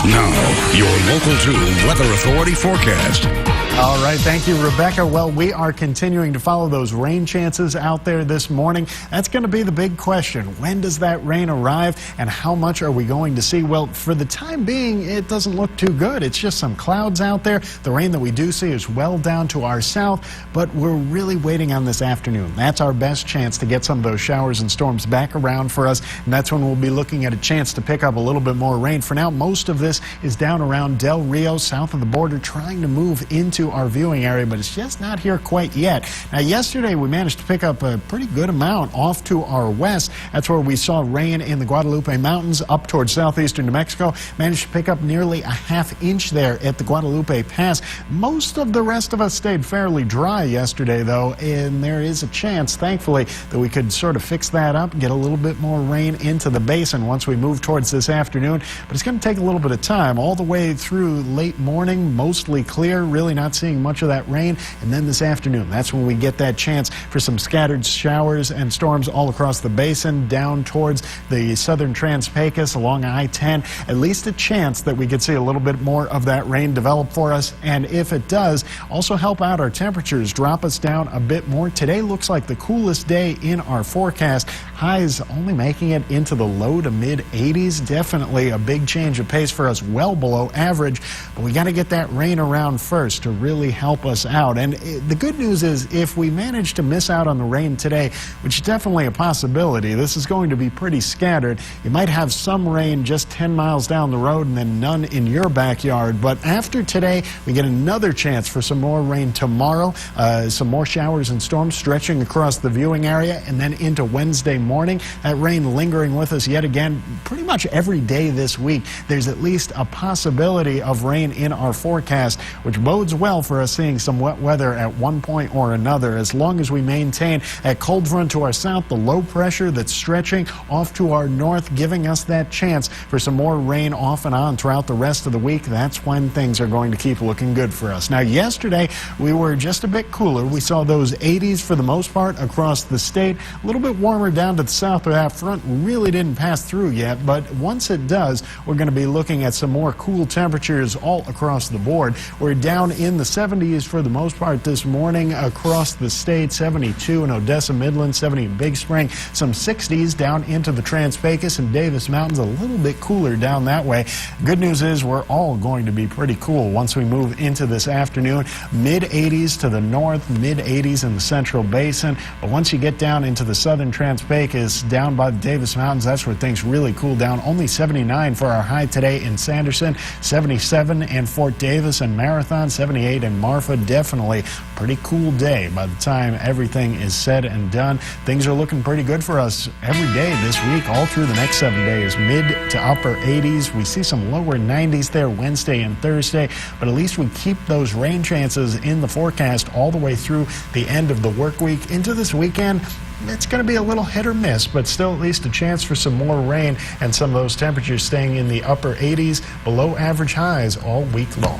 Now, your Local 2 Weather Authority forecast. All right, thank you, Rebecca. Well, we are continuing to follow those rain chances out there this morning. That's going to be the big question. When does that rain arrive, and how much are we going to see? Well, for the time being, it doesn't look too good. It's just some clouds out there. The rain that we do see is well down to our south, but we're really waiting on this afternoon. That's our best chance to get some of those showers and storms back around for us, and that's when we'll be looking at a chance to pick up a little bit more rain. For now, most of this is down around Del Rio, south of the border, trying to move into our viewing area, but it's just not here quite yet. Now, yesterday we managed to pick up a pretty good amount off to our west. That's where we saw rain in the Guadalupe Mountains up towards southeastern New Mexico. Managed to pick up nearly a ½ inch there at the Guadalupe Pass. Most of the rest of us stayed fairly dry yesterday, though, and there is a chance, thankfully, that we could sort of fix that up, get a little bit more rain into the basin once we move towards this afternoon. But it's going to take a little bit of time, all the way through late morning, mostly clear, really not seeing much of that rain. And then this afternoon, that's when we get that chance for some scattered showers and storms all across the basin, down towards the southern Trans-Pecos along I-10. At least a chance that we could see a little bit more of that rain develop for us. And if it does, also help out our temperatures, drop us down a bit more. Today looks like the coolest day in our forecast. Highs only making it into the low to mid 80s. Definitely a big change of pace for us, well below average. But we got to get that rain around first to really help us out. And the good news is, if we manage to miss out on the rain today, which is definitely a possibility, this is going to be pretty scattered. You might have some rain just 10 miles down the road and then none in your backyard. But after today, we get another chance for some more rain tomorrow, some more showers and storms stretching across the viewing area, and then into Wednesday morning. That rain lingering with us yet again pretty much every day this week. There's at least a possibility of rain in our forecast, which bodes well for us seeing some wet weather at one point or another, as long as we maintain that cold front to our south, the low pressure that's stretching off to our north, giving us that chance for some more rain off and on throughout the rest of the week. That's when things are going to keep looking good for us. Now, yesterday we were just a bit cooler. We saw those 80s for the most part across the state. A little bit warmer down to the south where that front really didn't pass through yet, but once it does, we're going to be looking at some more cool temperatures all across the board. We're down in the 70s for the most part this morning across the state. 72 in Odessa, Midland, 70 in Big Spring, some 60s down into the Trans-Pecos and Davis Mountains, a little bit cooler down that way. Good news is we're all going to be pretty cool once we move into this afternoon. Mid 80s to the north, mid 80s in the central basin, but once you get down into the southern Trans-Pecos, down by the Davis Mountains, that's where things really cool down. Only 79 for our high today in Sanderson, 77 in Fort Davis and Marathon, 78 in Marfa. Definitely pretty cool day by the time everything is said and done. Things are looking pretty good for us every day this week, all through the next 7 days. Mid to upper 80s. We see some lower 90s there Wednesday and Thursday, but at least we keep those rain chances in the forecast all the way through the end of the work week into this weekend. It's going to be a little hit or miss, but still at least a chance for some more rain and some of those temperatures staying in the upper 80s, below average highs all week long.